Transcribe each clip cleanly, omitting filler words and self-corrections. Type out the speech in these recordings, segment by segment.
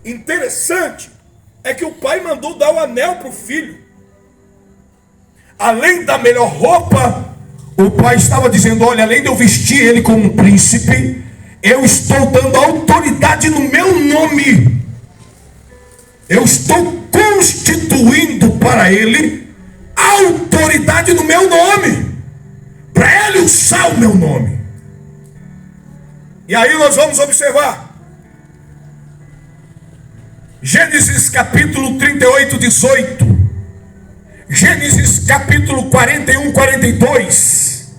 interessante é que o pai mandou dar o anel para o filho. Além da melhor roupa, o pai estava dizendo: olha, além de eu vestir ele como um príncipe, eu estou dando autoridade no meu nome. Eu estou constituindo para ele autoridade no meu nome, para ele usar o meu nome. E aí nós vamos observar Gênesis capítulo 38, 18, Gênesis capítulo 41, 42,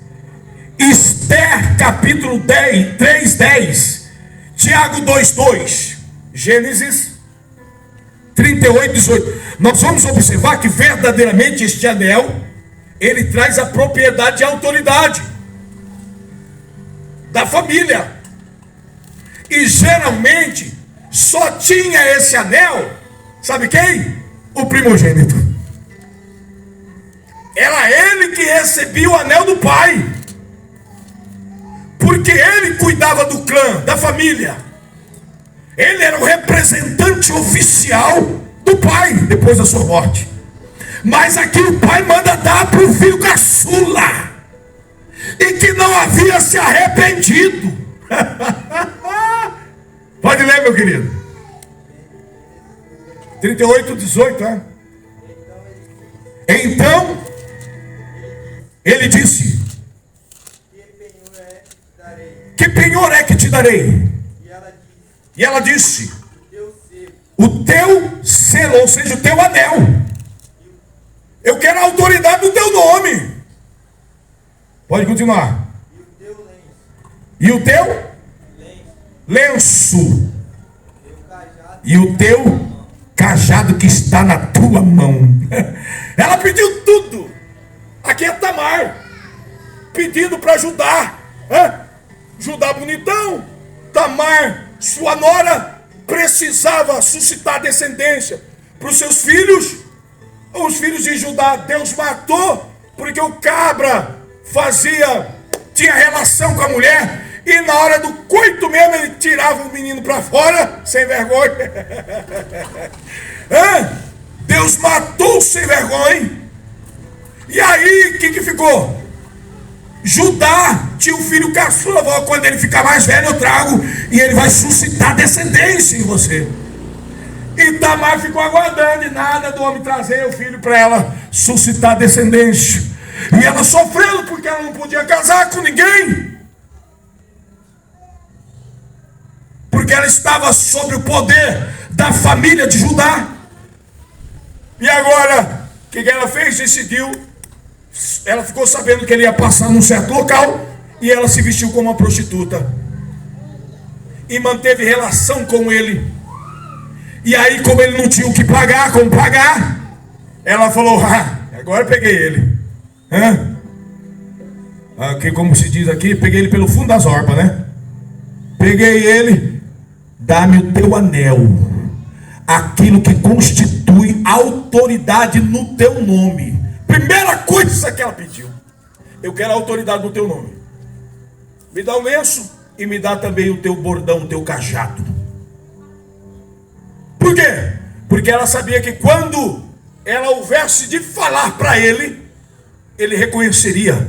Esther capítulo 10, 3, 10, Tiago 2, 2, Gênesis 38, 18. Nós vamos observar que verdadeiramente este anel, ele traz a propriedade e a autoridade da família. E geralmente só tinha esse anel, sabe quem? O primogênito. Era ele que recebia o anel do pai, porque ele cuidava do clã, da família. Ele era o representante oficial do pai depois da sua morte. Mas aqui o pai manda dar para o filho caçula, e que não havia se arrependido. Pode ler, meu querido. 38, 18, né? Então ele disse: que penhor é que te darei? E ela disse: o teu selo, ou seja, o teu anel. Eu quero a autoridade do teu nome. Pode continuar. E o teu lenço. E o teu cajado que está na tua mão. Ela pediu tudo. Aqui é Tamar pedindo para Judá. Judá bonitão. Tamar, sua nora, precisava suscitar descendência para os seus filhos. Os filhos de Judá Deus matou, porque o cabra tinha relação com a mulher, e na hora do coito mesmo ele tirava o menino para fora, sem vergonha. Deus matou sem vergonha. E aí o que ficou? Judá tinha um filho caçula. Quando ele ficar mais velho eu trago, e ele vai suscitar descendência em você. E Tamar ficou aguardando, e nada do homem trazer o filho para ela suscitar descendência. E ela sofrendo porque ela não podia casar com ninguém, porque ela estava sob o poder da família de Judá. E agora, o que ela fez? Decidiu. Ela ficou sabendo que ele ia passar num certo local, e ela se vestiu como uma prostituta e manteve relação com ele. E aí, como ele não tinha o que pagar, como pagar, ela falou: agora eu peguei ele. Aqui, como se diz aqui, peguei ele pelo fundo das orpas, né? Peguei ele. Dá-me o teu anel, aquilo que constitui autoridade no teu nome. Primeira coisa que ela pediu: eu quero a autoridade no teu nome. Me dá o lenço e me dá também o teu bordão, o teu cajado. Por quê? Porque ela sabia que quando ela houvesse de falar para ele, ele reconheceria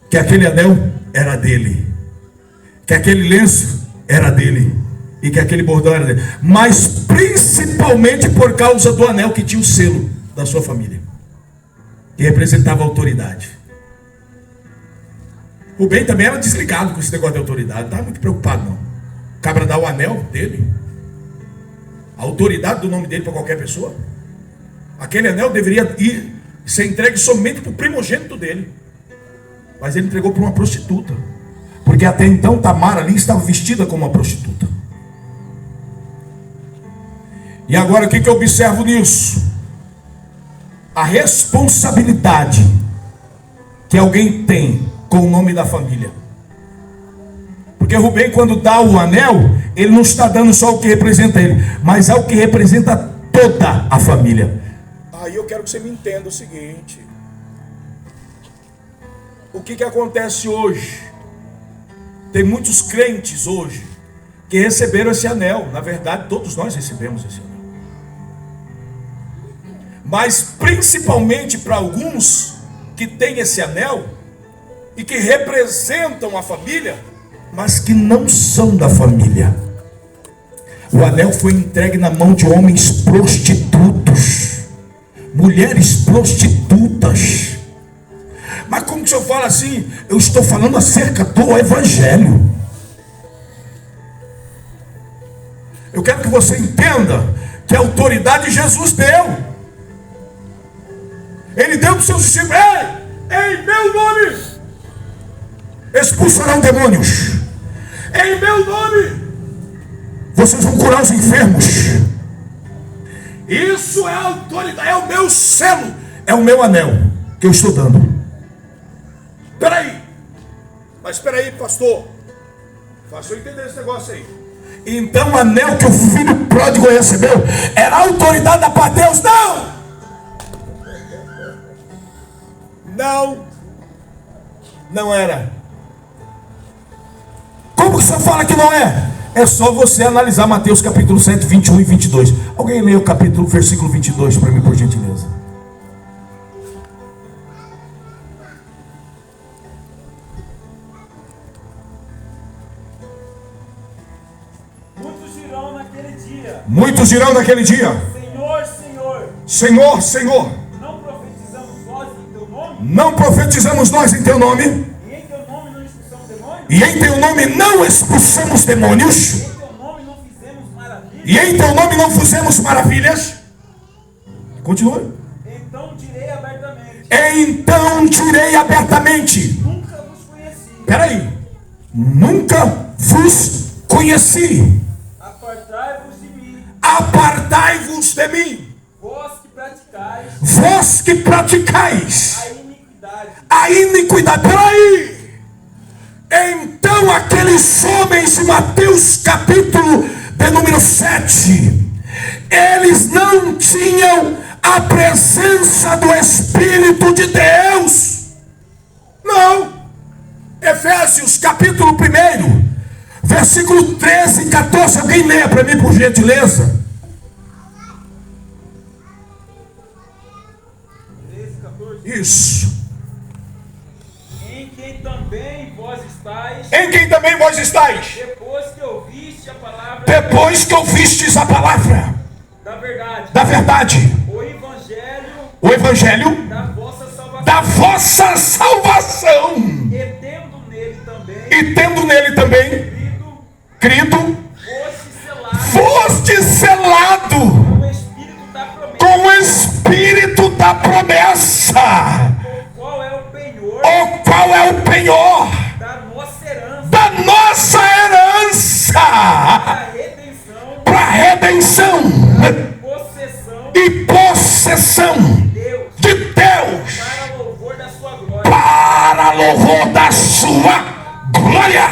que aquele anel era dele, que aquele lenço era dele, e que aquele bordão era dele. Mas principalmente por causa do anel que tinha o selo da sua família, que representava a autoridade. Rubem também era desligado com esse negócio de autoridade, não estava muito preocupado não. O cabra dá o anel dele, a autoridade do nome dele para qualquer pessoa. Aquele anel deveria ser entregue somente para o primogênito dele, mas ele entregou para uma prostituta, porque até então Tamar ali estava vestida como uma prostituta. E agora o que eu observo nisso? A responsabilidade que alguém tem com o nome da família. Porque Rubem, quando dá o anel, ele não está dando só o que representa ele, mas é o que representa toda a família. Aí eu quero que você me entenda o seguinte: o que acontece hoje? Tem muitos crentes hoje que receberam esse anel. Na verdade, todos nós recebemos esse anel. Mas principalmente para alguns que têm esse anel e que representam a família, mas que não são da família. O anel foi entregue na mão de homens prostitutos, mulheres prostitutas. Mas como que o senhor fala assim? Eu estou falando acerca do evangelho. Eu quero que você entenda que a autoridade Jesus deu. Ele deu para os seus discípulos: em meu nome expulsarão demônios, em meu nome vocês vão curar os enfermos. Isso é a autoridade, é o meu selo, é o meu anel que eu estou dando. Espera aí, pastor, faça eu entender esse negócio aí. Então o anel que o filho pródigo recebeu era a autoridade da parte de Deus? Não era. Como que o senhor fala que não é? É só você analisar Mateus capítulo 7, 21 e 22. Alguém lê o versículo 22 para mim, por gentileza. Muitos dirão naquele dia: Senhor, Senhor, não profetizamos nós em teu nome? E em teu nome não expulsamos demônios? E em teu nome não fizemos maravilhas? Continua. Então direi abertamente: Peraí. Nunca vos conheci. Apartai-vos de mim. Vós que praticais a iniquidade. Peraí. Então aqueles homens de Mateus capítulo de número 7, eles não tinham a presença do Espírito de Deus. Não. Efésios capítulo 1, versículo 13 e 14. Alguém leia para mim, por gentileza. 13, 14. Isso. Em quem também vós estáis. Depois que ouvistes a palavra da verdade. O evangelho da vossa salvação. E tendo nele também crido, foste selado com o Espírito da promessa. O qual é o penhor da nossa herança para a redenção e possessão de Deus para louvor da sua glória.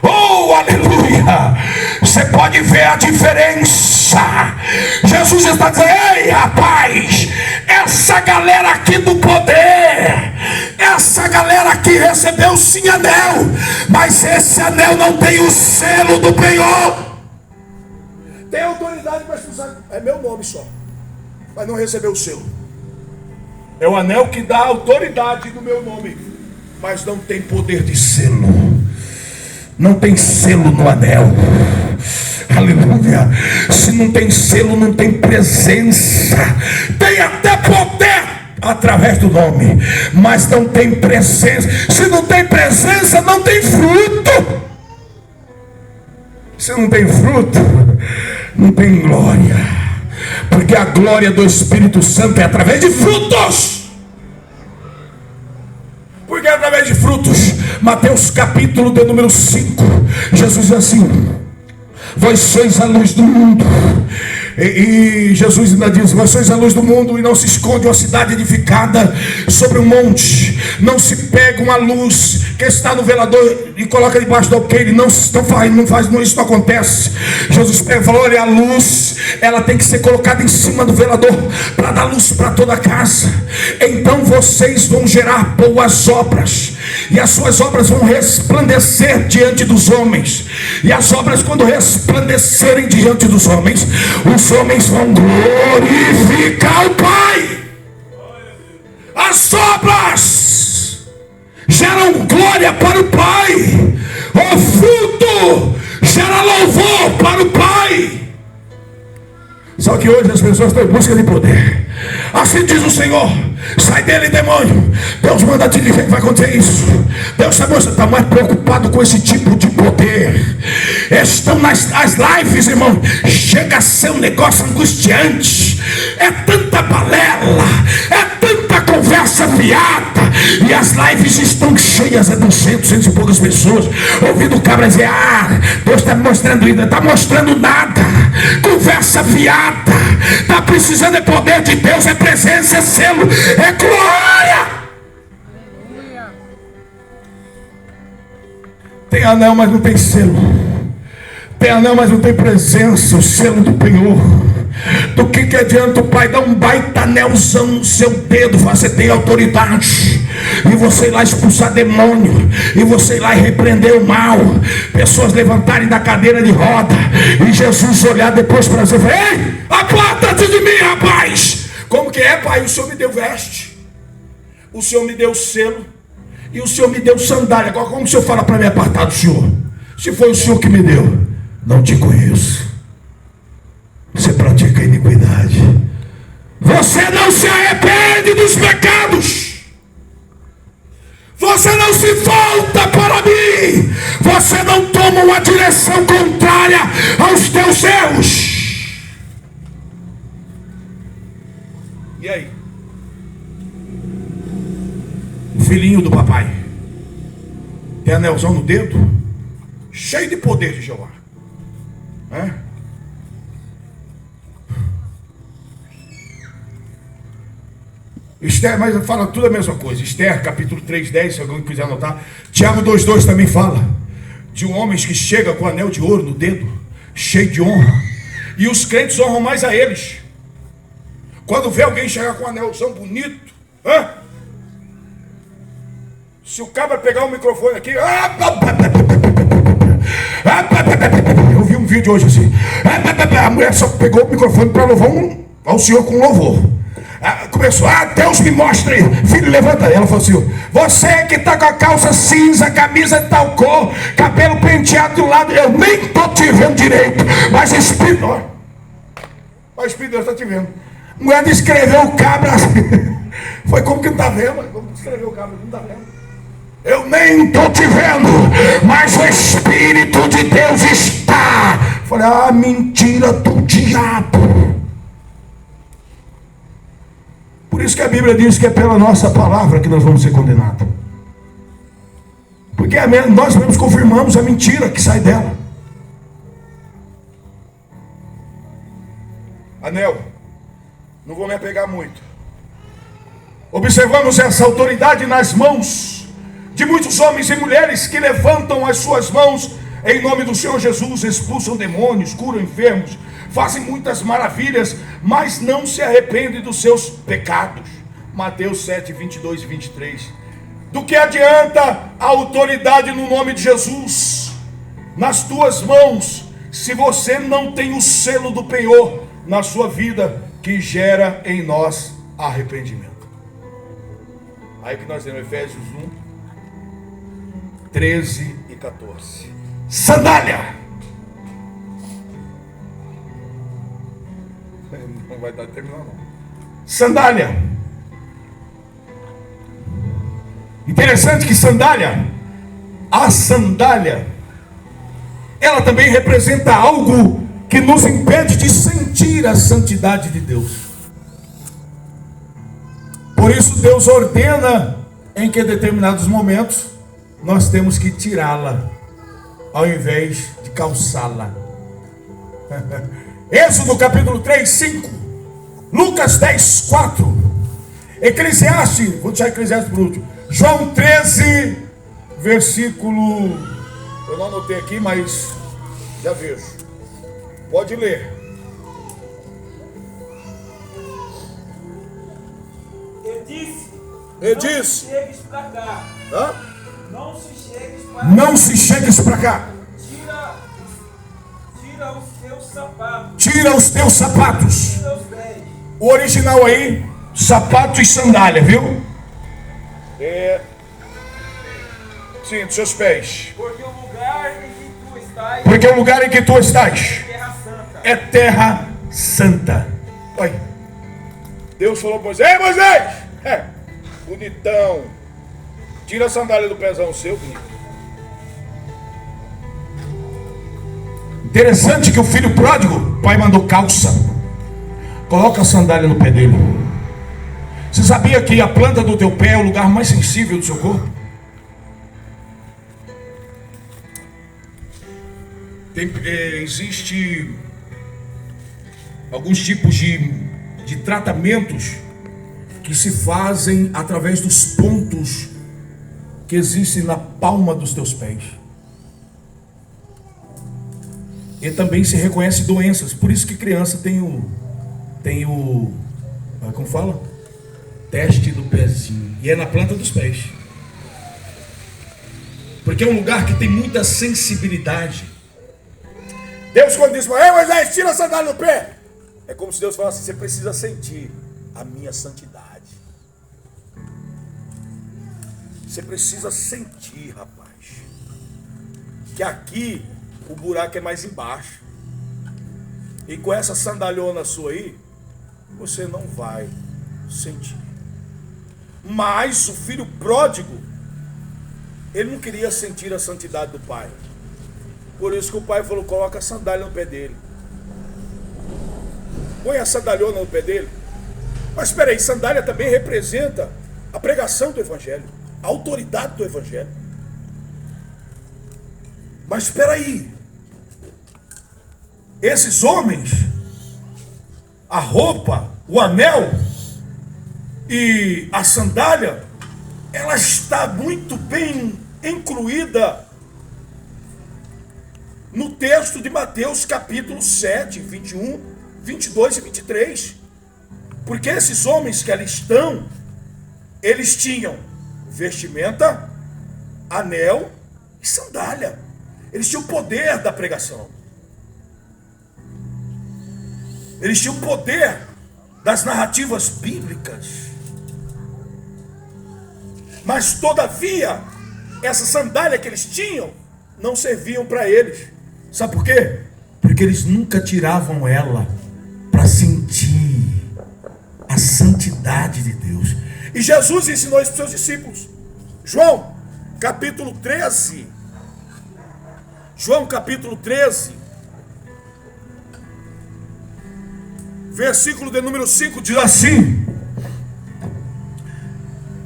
Oh, aleluia! Você pode ver a diferença. Jesus está dizendo: ei, rapaz, essa galera aqui do poder, essa galera aqui recebeu sim anel, mas esse anel não tem o selo do penhor. Tem autoridade para expulsar, é meu nome só, mas não recebeu o selo. É o anel que dá autoridade no meu nome, mas não tem poder de selo. Não tem selo no anel. Aleluia. Se não tem selo, não tem presença. Tem até poder através do nome, mas não tem presença. Se não tem presença, não tem fruto. Se não tem fruto, não tem glória. Porque a glória do Espírito Santo é através de frutos. Porque é através de frutos. Mateus capítulo de número 5, Jesus diz assim: vós sois a luz do mundo. E Jesus ainda diz: vós sois a luz do mundo, e não se esconde uma cidade edificada sobre um monte. Não se pega uma luz que está no velador e coloca debaixo do alqueire. Não faz, isso não acontece. Jesus falou: olha, a luz, ela tem que ser colocada em cima do velador, para dar luz para toda a casa. Então vocês vão gerar boas obras, e as suas obras vão resplandecer diante dos homens. E as obras, quando resplandecerem diante dos homens, os homens vão glorificar o Pai. As obras geram glória para o Pai. O fruto gera louvor para o Pai. Só que hoje as pessoas estão em busca de poder. Assim diz o Senhor: sai dele, demônio. Deus manda te dizer que vai acontecer isso. Deus está mais preocupado com esse tipo de poder. Estão as lives, irmão, chega a ser um negócio angustiante. É tanta balela, é tanta conversa fiada, e as lives estão cheias de 200 e poucas pessoas ouvindo o cabra dizer: Deus está mostrando isso. Não está mostrando nada. Conversa fiada. Está precisando é poder de Deus, é presença, é selo, é glória. Tem anel, mas não tem selo. Tem anel, mas não tem presença, o selo do penhor. Do que adianta o pai dar um baita anelzão no seu dedo? Você tem autoridade, e você ir lá expulsar demônio, e você ir lá e repreender o mal, pessoas levantarem da cadeira de roda, e Jesus olhar depois para você e falar: ei, aparta-te de mim, rapaz. Como que é, pai? O Senhor me deu veste, o Senhor me deu selo, e o Senhor me deu sandália. Agora como o Senhor fala para me apartar do Senhor? Se foi o Senhor que me deu, não te conheço. Você pratica iniquidade. Você não se arrepende dos pecados. Você não se volta para mim. Você não toma uma direção contrária aos teus erros. E aí? O filhinho do papai tem anelzão no dedo, cheio de poder de Jeová. Esther, mas fala tudo a mesma coisa. Esther, capítulo 3:10, se alguém quiser anotar. Tiago 2:2 também fala de homens que chegam com anel de ouro no dedo, cheio de honra, e os crentes honram mais a eles. Quando vê alguém chegar com um anelzão bonito, se o cabra pegar o microfone aqui, eu vi um vídeo hoje assim, a mulher só pegou o microfone para louvar ao Senhor com louvor. Começou: Deus me mostra aí. Filho, levanta aí. Ela falou assim: você que está com a calça cinza, camisa de tal cor, cabelo penteado do lado, eu nem estou te vendo direito, mas o Espírito de Deus está te vendo. A mulher descreveu o cabra assim. Foi como que não está vendo? Como descreveu o cabra? Não está vendo. Eu nem estou te vendo, mas o Espírito de Deus está. Falei: mentira do diabo. Por isso que a Bíblia diz que é pela nossa palavra que nós vamos ser condenados. Porque nós mesmos confirmamos a mentira que sai dela. Anel, não vou me apegar muito. Observamos essa autoridade nas mãos de muitos homens e mulheres que levantam as suas mãos em nome do Senhor Jesus, expulsam demônios, curam enfermos, fazem muitas maravilhas, mas não se arrependem dos seus pecados. Mateus 7:22 e 23. Do que adianta a autoridade no nome de Jesus nas tuas mãos, se você não tem o selo do penhor na sua vida, que gera em nós arrependimento? Aí que nós temos Efésios 1:13 e 14. Sandália. Não vai dar terminar não. Sandália. Interessante que a sandália, ela também representa algo que nos impede de sentir a santidade de Deus. Por isso Deus ordena em que em determinados momentos nós temos que tirá-la, ao invés de calçá-la. Êxodo capítulo 3:5, Lucas 10:4, Eclesiastes, vou deixar Eclesiastes por último, João 13, versículo, eu não anotei aqui, mas já vejo. Pode ler. Ele disse: não se chegues para cá. Hã? Não se chegues para cá. Tira os teus sapatos. Tira os teus sapatos. Teus pés. O original aí, sapato e sandália, viu? Sim, dos seus pés. Porque o lugar em que tu estás Porque o lugar em que tu estás é terra santa. é terra santa. Olha, Deus falou para Moisés: ei, Moisés! Bonitão. Tira a sandália do pezão seu, bonito. Interessante que o filho pródigo, o pai mandou calça. Coloca a sandália no pé dele. Você sabia que a planta do teu pé é o lugar mais sensível do seu corpo? Existe alguns tipos de tratamentos que se fazem através dos pontos que existem na palma dos teus pés. E também se reconhece doenças. Por isso que criança tem o como fala? Teste do pezinho. E é na planta dos pés. Porque é um lugar que tem muita sensibilidade. Deus, quando disse: ei, Moisés, tira a sandália do pé, é como se Deus falasse: você precisa sentir a minha santidade. Você precisa sentir, rapaz, que aqui o buraco é mais embaixo. E com essa sandalhona sua aí, você não vai sentir. Mas o filho pródigo, ele não queria sentir a santidade do pai. Por isso que o pai falou: coloca a sandália no pé dele. Põe a sandalhona no pé dele. Mas espera aí, sandália também representa a pregação do evangelho, a autoridade do evangelho. Mas espera aí, esses homens, a roupa, o anel e a sandália, ela está muito bem incluída no texto de Mateus capítulo 7, 21, 22 e 23. Porque esses homens que ali estão, eles tinham vestimenta, anel e sandália. Eles tinham o poder da pregação. Eles tinham o poder das narrativas bíblicas. Mas todavia, essa sandália que eles tinham não serviam para eles. Sabe por quê? Porque eles nunca tiravam ela para sentir a santidade de Deus. E Jesus ensinou isso para os seus discípulos. João, capítulo 13. João, capítulo 13. Versículo de número 5 diz assim: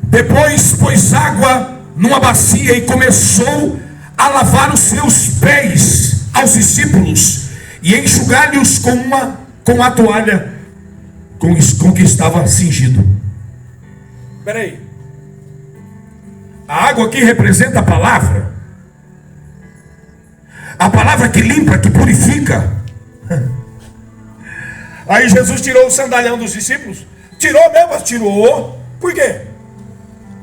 depois pôs água numa bacia e começou a lavar os seus pés aos discípulos e enxugar-lhes com a toalha com que estava cingido. Espera aí, a água aqui representa a palavra que limpa, que purifica. Aí Jesus tirou o sandalhão dos discípulos. Tirou mesmo, mas tirou. Por quê?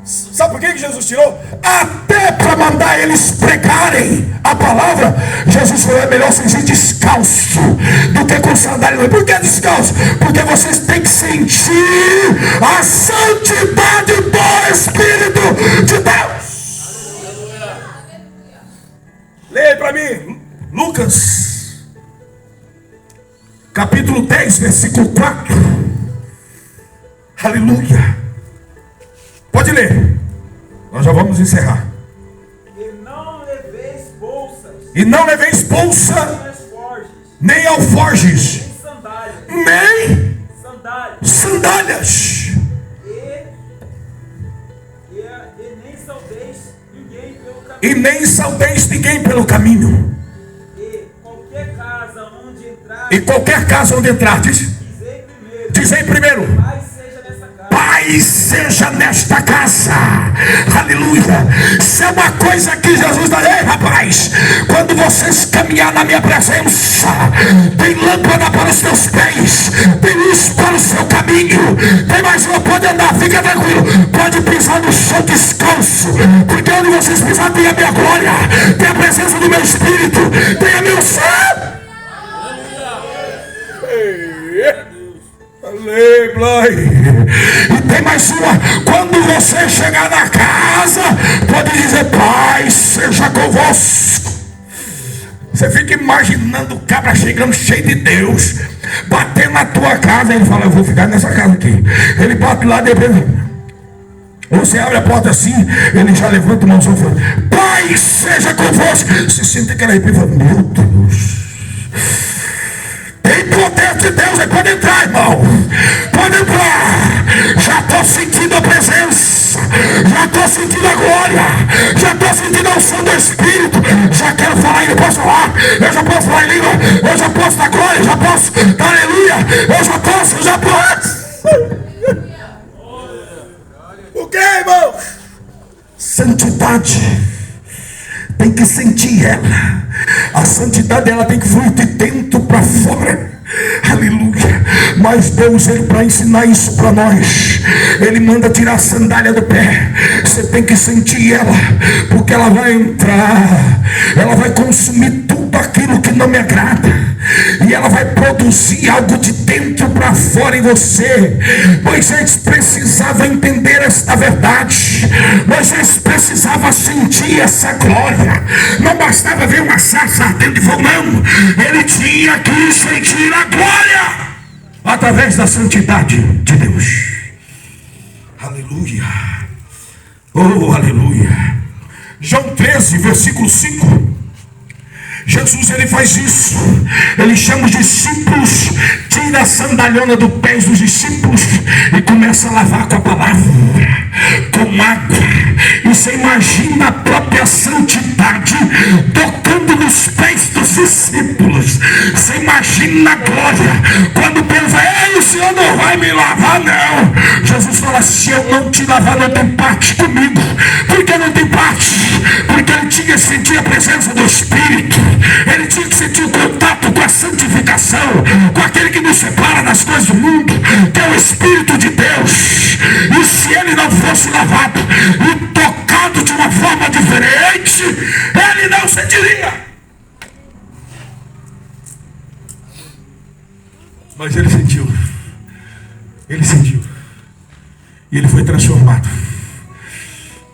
Sabe por que Jesus tirou? Até para mandar eles pregarem a palavra. Jesus falou: é melhor vocês ir descalço do que com sandália. Por que descalço? Porque vocês têm que sentir a santidade do Espírito de Deus. Leia para mim Lucas capítulo 10, versículo 4. Aleluia. Pode ler. Nós já vamos encerrar. E não leveis bolsa, nem alforjes, nem sandálias. E nem saudeis ninguém pelo caminho. E qualquer casa onde entrardes, dizei primeiro: Pai paz seja nesta casa. Aleluia. Isso é uma coisa que Jesus está dizendo. Ei, rapaz, quando vocês caminhar na minha presença, tem lâmpada para os teus pés, tem luz para o seu caminho, tem mais uma, pode andar, fica tranquilo, pode pisar no chão descalço, porque onde vocês pisar tem a minha glória, tem a presença do meu Espírito, tem a meu céu. E tem mais uma, quando você chegar na casa, pode dizer: paz seja convosco. Você fica imaginando o cabra chegando cheio de Deus, batendo na tua casa. Ele fala: eu vou ficar nessa casa aqui. Ele bate lá, depois você abre a porta assim, ele já levanta o mãozão e fala: paz seja convosco. Você sente aquela arrepio e fala: meu Deus, tem poder de Deus aí, pode entrar, irmão, pode entrar. Já estou sentindo a presença, já estou sentindo a glória, já estou sentindo a unção do Espírito, já quero falar, eu posso falar, eu já posso falar em língua, eu já posso dar glória, eu já posso dar aleluia, eu já posso. O que, irmão? Santidade tem que sentir ela. A santidade, ela tem que fluir de dentro para fora. Aleluia. Mas Deus, ele, para ensinar isso para nós, ele manda tirar a sandália do pé. Você tem que sentir ela, porque ela vai entrar, ela vai consumir tudo aquilo que não me agrada, e ela vai produzir algo de dentro para fora em você. Moisés precisava entender esta verdade. Moisés precisava sentir essa glória. Não bastava ver uma sarça ardendo de fogo, não. Ele tinha que sentir a glória através da santidade de Deus. Aleluia. Oh, aleluia. João 13, versículo 5. Jesus, ele faz isso. Ele chama os discípulos, tira a sandalhona dos pés dos discípulos e começa a lavar com a palavra, com água. E você imagina a própria santidade tocando nos pés dos discípulos. Você imagina a glória. Quando pensa: ei, o Senhor não vai me lavar, não. Jesus fala: se eu não te lavar, não tem parte comigo. Por que não tem parte? Porque ele tinha que sentir a presença do Espírito. Ele tinha que sentir o contato com a santificação, com aquele que nos separa das coisas do mundo, que é o Espírito de Deus. E se ele não fosse lavado e tocado de uma forma diferente, ele não sentiria. Mas ele sentiu. Ele sentiu. E ele foi transformado.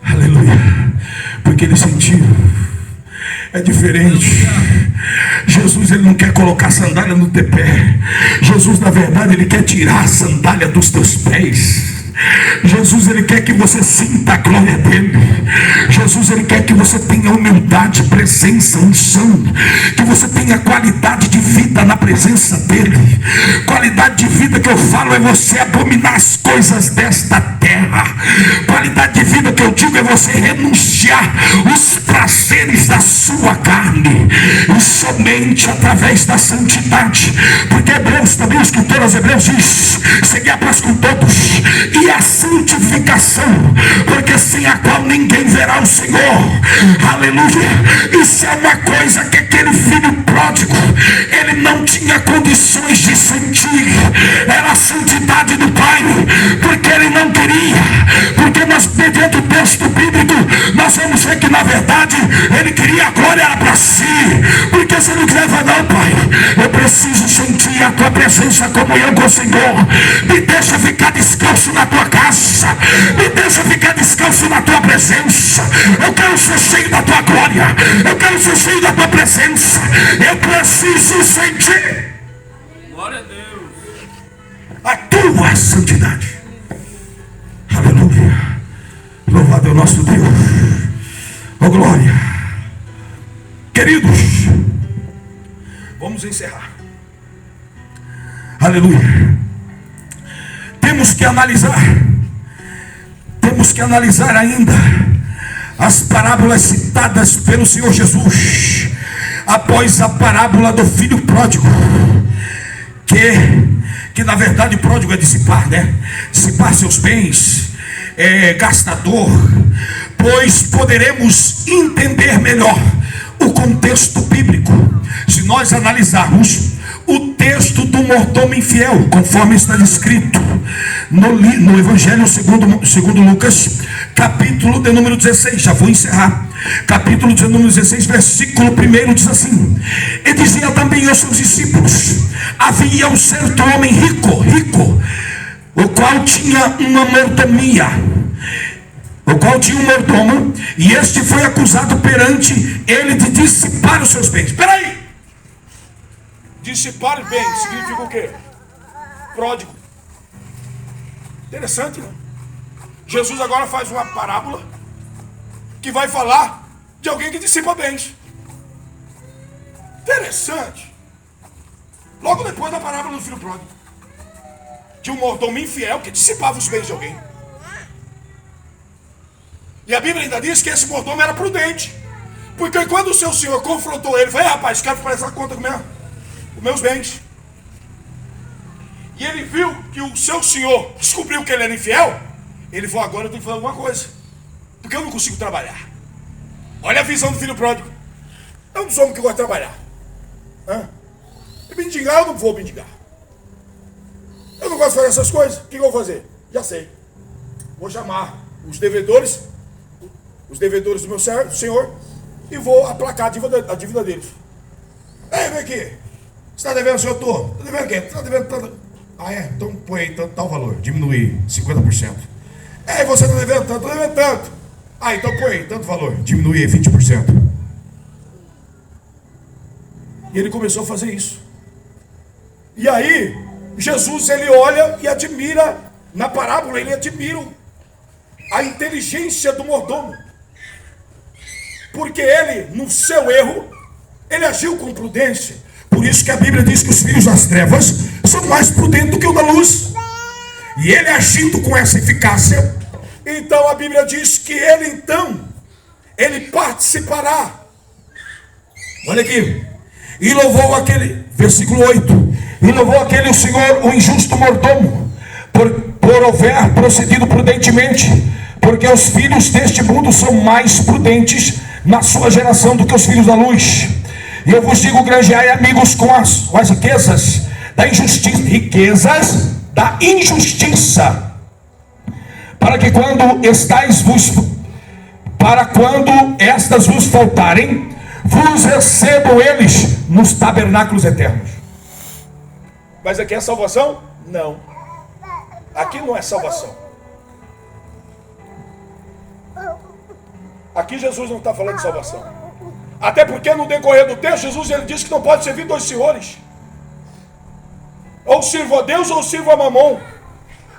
Aleluia. Porque ele sentiu. É diferente. Jesus, ele não quer colocar sandália no teu pé. Jesus, na verdade, ele quer tirar a sandália dos teus pés. Jesus, ele quer que você sinta a glória dele. Jesus, ele quer que você tenha humildade, presença, unção, que você tenha qualidade de vida na presença dele. Qualidade de vida que eu falo é você abominar as coisas desta terra. Qualidade de vida que eu digo é você renunciar os prazeres da sua carne, e somente através da santidade. Porque Hebreus, também o escritor aos Hebreus diz: segui a paz com todos e a santificação, porque sem a qual ninguém verá o Senhor. Aleluia. Isso é uma coisa que aquele filho pródigo, ele não tinha condições de sentir. Era a santidade do Pai, porque ele não queria. Porque nós, mediante o texto bíblico, nós vamos ver que na verdade ele queria a glória para si. Porque se ele quiser, não, Pai, eu preciso sentir a tua presença, comunhão com o Senhor. Me deixa ficar descalço na tua casa, me deixa ficar descalço na tua presença. Eu quero ser cheio da tua glória, eu quero ser cheio da tua presença. Eu preciso sentir, glória a Deus, a tua santidade. Aleluia. Louvado é o nosso Deus. Oh, glória. Queridos, vamos encerrar. Aleluia. Temos que analisar ainda as parábolas citadas pelo Senhor Jesus após a parábola do filho pródigo, que na verdade pródigo é dissipar, né? Dissipar seus bens, gastador, pois poderemos entender melhor o contexto bíblico se nós analisarmos o texto do mordomo infiel, conforme está descrito no Evangelho segundo Lucas, capítulo de número 16. Já vou encerrar. Capítulo de número 16, versículo 1 diz assim: e dizia também aos seus discípulos: havia um certo homem rico, o qual tinha uma mordomia, o qual tinha um mordomo, e este foi acusado perante ele de dissipar os seus bens. Espera aí, dissipar bens significa o quê? Pródigo. Interessante, né? Jesus agora faz uma parábola que vai falar de alguém que dissipa bens. Interessante. Logo depois da parábola do filho pródigo, de um mordomo infiel que dissipava os bens de alguém. E a Bíblia ainda diz que esse mordomo era prudente, porque quando o seu senhor confrontou ele, falou: rapaz, quero prestar conta com meus bens. E ele viu que o seu senhor descobriu que ele era infiel. Ele falou: agora eu tenho que fazer alguma coisa, porque eu não consigo trabalhar. Olha a visão do filho pródigo. Eu não sou homem que gosta de trabalhar. E mendigar, eu não vou mendigar. Eu não gosto de fazer essas coisas. O que eu vou fazer? Já sei. Vou chamar os devedores do meu senhor, e vou aplacar a dívida deles. Ei, vem aqui. Você está devendo, senhor? Estou. Está devendo o quê? Você está devendo tanto. Ah, é? Então põe aí tal valor. Diminuir 50%. Ei, você está devendo tanto? Estou devendo tanto. Ah, então põe aí tanto valor. Diminuir 20%. E ele começou a fazer isso. E aí, Jesus, ele olha e admira, na parábola, ele admira a inteligência do mordomo. Porque ele, no seu erro, ele agiu com prudência. Por isso que a Bíblia diz que os filhos das trevas são mais prudentes do que o da luz. E ele agindo com essa eficácia, então a Bíblia diz que ele participará. Olha aqui. E louvou aquele, versículo 8, e louvou aquele o Senhor, o injusto mordomo, por haver procedido prudentemente, porque os filhos deste mundo são mais prudentes na sua geração do que os filhos da luz. E eu vos digo: granjeai amigos com as riquezas da injustiça, para quando estas vos faltarem, vos recebam eles nos tabernáculos eternos. Mas aqui é salvação? Não. Aqui não é salvação. Aqui Jesus não está falando de salvação. Até porque no decorrer do texto, Jesus ele diz que não pode servir dois senhores. Ou sirvo a Deus ou sirvo a Mamon.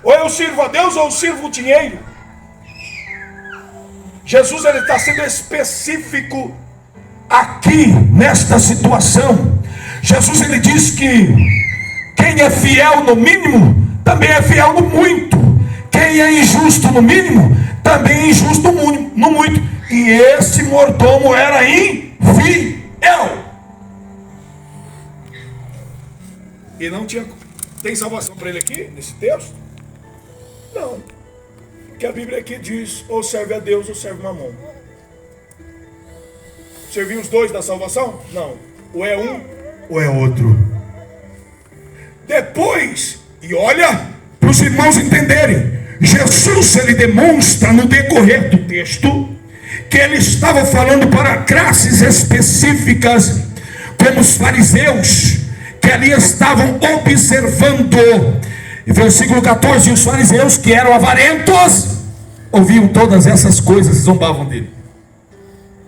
Ou eu sirvo a Deus ou eu sirvo o dinheiro. Jesus ele está sendo específico aqui nesta situação. Jesus ele diz que quem é fiel no mínimo também é fiel no muito. Quem é injusto no mínimo também é injusto no muito. E esse mordomo era infiel. E não tinha. Tem salvação para ele aqui nesse texto? Não. Porque a Bíblia aqui diz: ou serve a Deus ou serve Mamon. Servir os dois da salvação? Não. Ou é um ou é outro. Depois, e olha, para os irmãos entenderem, Jesus ele demonstra no decorrer do texto que ele estava falando para classes específicas, como os fariseus, que ali estavam observando. Versículo 14: e os fariseus, que eram avarentos, ouviam todas essas coisas e zombavam dele.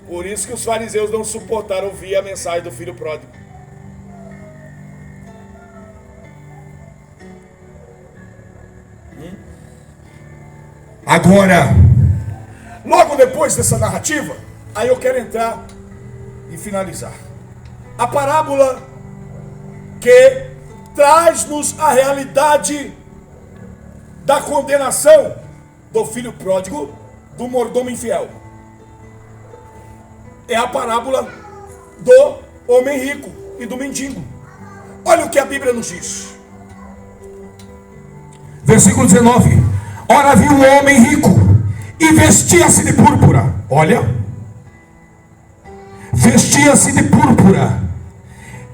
Por isso que os fariseus não suportaram ouvir a mensagem do filho pródigo. Agora, logo depois dessa narrativa, aí eu quero entrar e finalizar. A parábola que traz-nos a realidade da condenação do filho pródigo, do mordomo infiel. É a parábola do homem rico e do mendigo. Olha o que a Bíblia nos diz. Versículo 19. Ora, havia um homem rico e vestia-se de púrpura. Olha, vestia-se de púrpura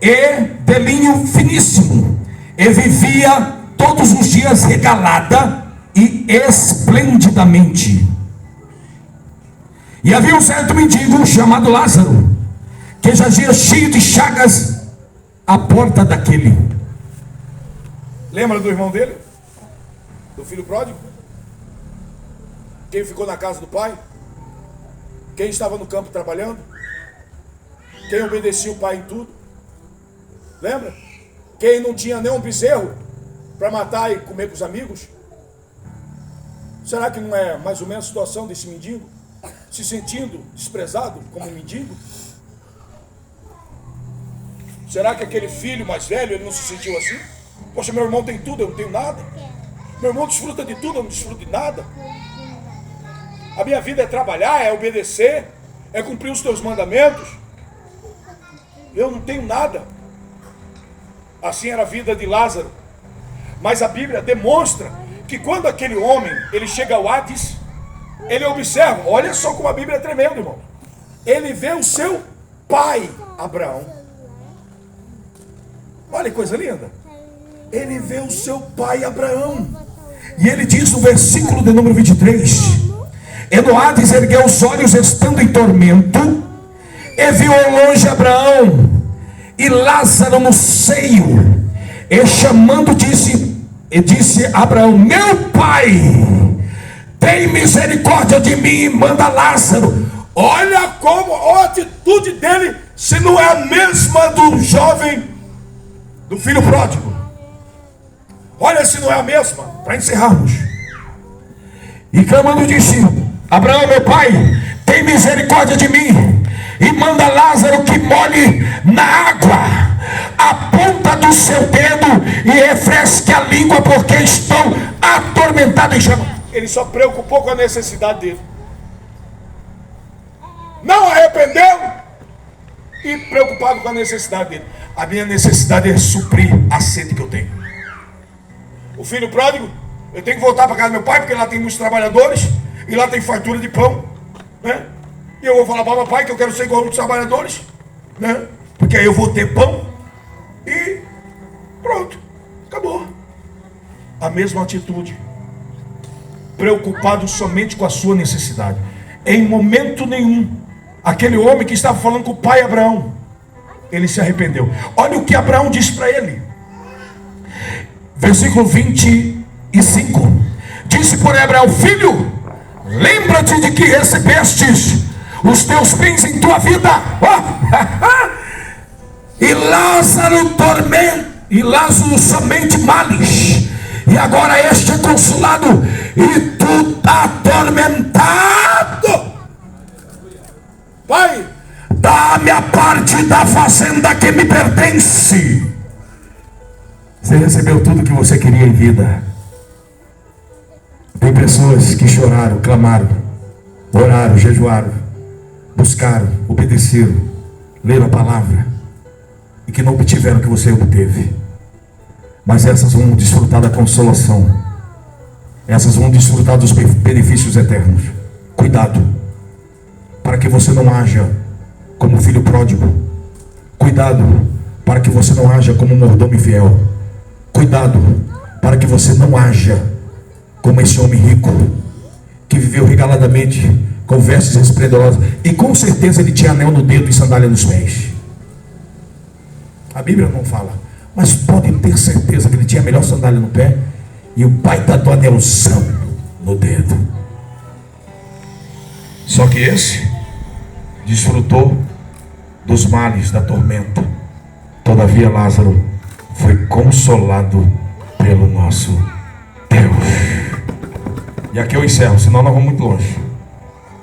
e de linho finíssimo, e vivia todos os dias regalada e esplendidamente. E havia um certo mendigo chamado Lázaro, que jazia cheio de chagas à porta daquele. Lembra do irmão dele? Do filho pródigo? Quem ficou na casa do pai? Quem estava no campo trabalhando? Quem obedecia o pai em tudo? Lembra? Quem não tinha nem um bezerro para matar e comer com os amigos? Será que não é mais ou menos a situação desse mendigo? Se sentindo desprezado como um mendigo? Será que aquele filho mais velho, ele não se sentiu assim? Poxa, meu irmão tem tudo, eu não tenho nada. Meu irmão desfruta de tudo, eu não desfruto de nada. A minha vida é trabalhar, é obedecer, é cumprir os teus mandamentos. Eu não tenho nada. Assim era a vida de Lázaro. Mas a Bíblia demonstra que quando aquele homem, ele chega ao Hades, ele observa, olha só como a Bíblia é tremenda, irmão. Ele vê o seu pai, Abraão. Olha que coisa linda. Ele vê o seu pai, Abraão. E ele diz no versículo de número 23: e no Hades ergueu os olhos estando em tormento, e viu ao longe Abraão e Lázaro no seio, e chamando disse a Abraão: meu pai, tem misericórdia de mim e manda Lázaro. Olha como a atitude dele, se não é a mesma do jovem, do filho pródigo. Olha se não é a mesma, para encerrarmos. E clamando disse: Abraão, meu pai, tem misericórdia de mim e manda Lázaro que molhe na água a ponta do seu dedo e refresque a língua, porque estou atormentado em chama. Ele só preocupou com a necessidade dele. Não arrependeu e preocupado com a necessidade dele. A minha necessidade é suprir a sede que eu tenho. O filho pródigo, eu tenho que voltar para casa do meu pai, porque lá tem muitos trabalhadores e lá tem fartura de pão, né? E eu vou falar para o meu pai que eu quero ser igual aos trabalhadores, né? Porque aí eu vou ter pão e pronto, acabou. A mesma atitude, preocupado somente com a sua necessidade. Em momento nenhum, aquele homem que estava falando com o pai Abraão, ele se arrependeu. Olha o que Abraão diz para ele. Versículo 25. Disse por Abraão: filho, lembra-te de que recebestes os teus bens em tua vida, e Lázaro somente males, e agora este é consolado e tu atormentado. Pai, dá-me a parte da fazenda que me pertence. Você recebeu tudo que você queria em vida. Tem pessoas que choraram, clamaram, oraram, jejuaram, buscaram, obedeceram, leram a palavra e que não obtiveram o que você obteve. Mas essas vão desfrutar da consolação. Essas vão desfrutar dos benefícios eternos. Cuidado, para que você não haja como filho pródigo. Cuidado, para que você não haja como mordomo infiel. Cuidado, para que você não haja como esse homem rico, que viveu regaladamente, com vestes esplendorosas, e com certeza ele tinha anel no dedo e sandália nos pés. A Bíblia não fala, mas pode ter certeza que ele tinha a melhor sandália no pé e o baita do anelzão no dedo. Só que esse desfrutou dos males da tormenta. Todavia Lázaro foi consolado pelo nosso Deus. E aqui eu encerro, senão nós vamos muito longe.